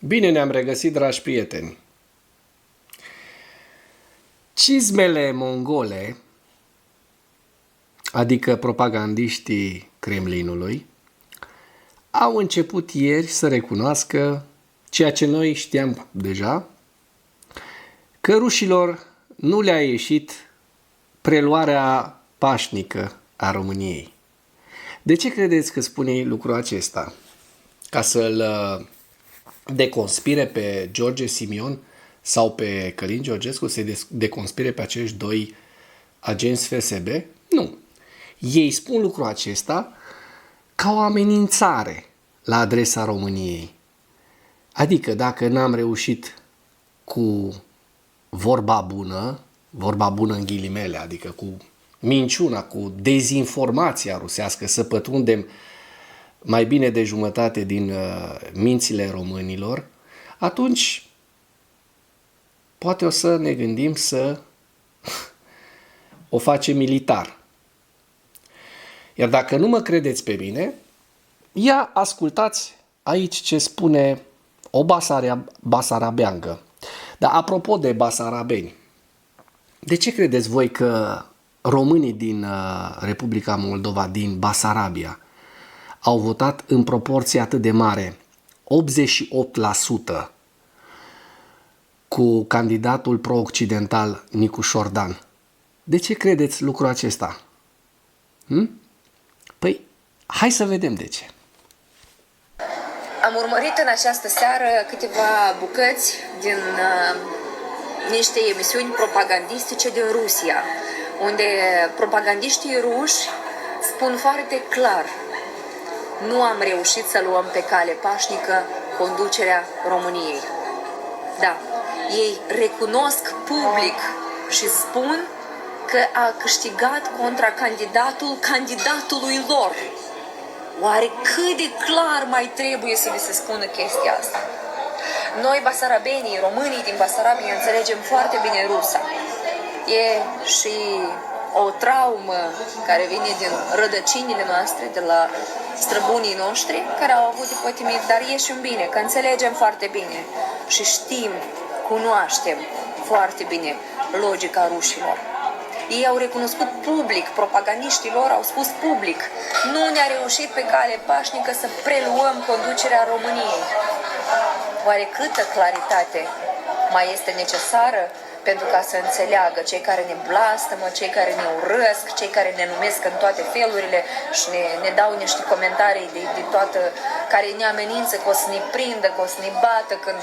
Bine ne-am regăsit, dragi prieteni! Cizmele mongole, adică propagandiștii Kremlinului, au început ieri să recunoască ceea ce noi știam deja, că rușilor nu le-a ieșit preluarea pașnică a României. De ce credeți că spune ei lucrul acesta? Ca să-l deconspire pe George Simion sau pe Călin Georgescu, să deconspire pe acești doi agenți FSB? Nu. Ei spun lucrul acesta ca o amenințare la adresa României. Adică dacă n-am reușit cu vorba bună în ghilimele, adică cu minciuna, cu dezinformația rusească, să pătrundem mai bine de jumătate din mințile românilor, atunci poate o să ne gândim să o facem militar. Iar dacă nu mă credeți pe mine, ia ascultați aici ce spune o basarabeangă. Dar apropo de basarabeni, de ce credeți voi că românii din Republica Moldova, din Basarabia, au votat în proporție atât de mare, 88%, cu candidatul pro-occidental Nicu Șordan? De ce credeți lucrul acesta? Păi, hai să vedem de ce. Am urmărit în această seară câteva bucăți din niște emisiuni propagandistice din Rusia, unde propagandiștii ruși spun foarte clar: nu am reușit să luăm pe cale pașnică conducerea României. Da, ei recunosc public și spun că a câștigat contra candidatului lor. Oare cât de clar mai trebuie să vi se spună chestia asta? Noi, basarabenii, românii din Basarabia, înțelegem foarte bine rusa. E și o traumă care vine din rădăcinile noastre, de la străbunii noștri care au avut pătimiri, dar e și un bine, că înțelegem foarte bine și știm, cunoaștem foarte bine logica rușilor. Ei au recunoscut public, propagandiștii lor au spus public: nu ne-a reușit pe cale pașnică să preluăm conducerea României. Oare câtă claritate mai este necesară pentru ca să înțeleagă cei care ne blastămă, cei care ne urăsc, cei care ne numesc în toate felurile și ne dau niște comentarii de toată, care ne amenință că o să ne prindă, că o să ne bată când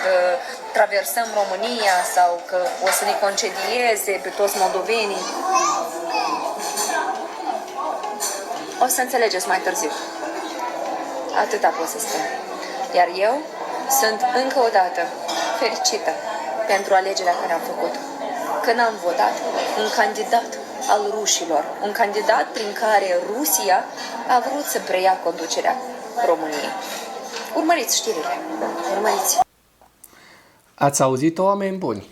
traversăm România sau că o să ne concedieze pe toți moldovenii? O să înțelegeți mai târziu. Atâta pot să spun. Iar eu sunt încă o dată fericită pentru alegerea care am făcut-o. Când am votat un candidat al rușilor, un candidat prin care Rusia a vrut să preia conducerea României. Urmăriți știrile, urmăriți. Ați auzit, oameni buni?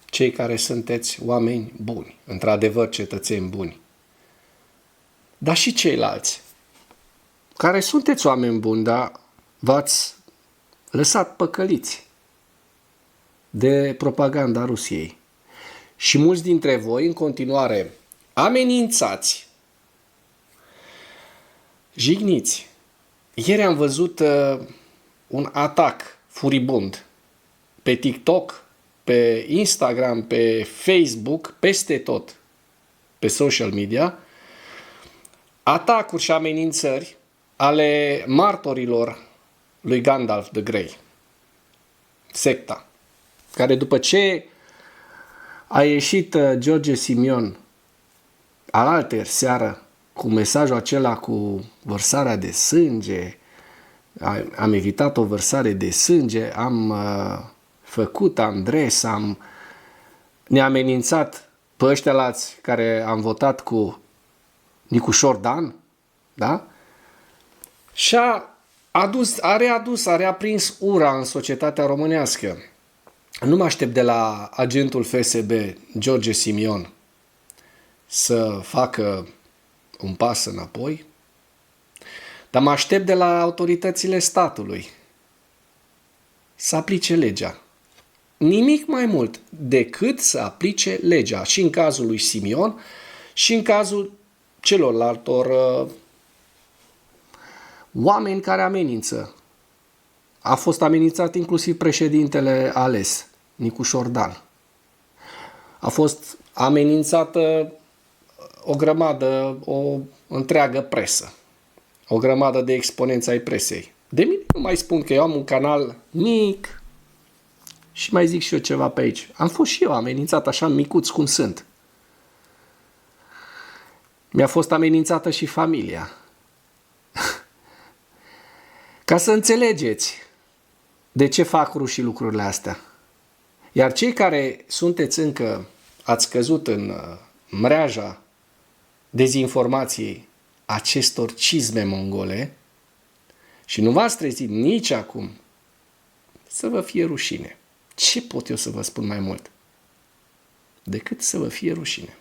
Cei care sunteți oameni buni, într-adevăr cetățeni buni. Dar și ceilalți, care sunteți oameni buni, dar v-ați lăsat păcăliți de propaganda Rusiei. Și mulți dintre voi, în continuare, amenințați, jigniți. Ieri am văzut un atac furibund pe TikTok, pe Instagram, pe Facebook, peste tot, pe social media, atacuri și amenințări ale martorilor lui Gandalf the Grey, secta, care după ce a ieșit George Simion alaltăieri seară cu mesajul acela cu vărsarea de sânge, am evitat o vărsare de sânge, am făcut, am dres, ne-a amenințat pe ăștia care am votat cu Nicu Șordan, da? Și a reaprins ura în societatea românească. Nu mă aștept de la agentul FSB, George Simion, să facă un pas înapoi, dar mă aștept de la autoritățile statului să aplice legea. Nimic mai mult decât să aplice legea. Și în cazul lui Simion și în cazul celorlaltor oameni care amenință. A fost amenințat inclusiv președintele ales, Nicu Șordan. A fost amenințată o grămadă, o întreagă presă. O grămadă de exponenți ai presei. De mine nu mai spun că eu am un canal mic și mai zic și eu ceva pe aici. Am fost și eu amenințat așa micuț cum sunt. Mi-a fost amenințată și familia. Ca să înțelegeți de ce fac rușii lucrurile astea. Iar cei care sunteți încă, ați căzut în mreaja dezinformației acestor cizme mongole și nu v-ați trezit nici acum, să vă fie rușine. Ce pot eu să vă spun mai mult decât să vă fie rușine?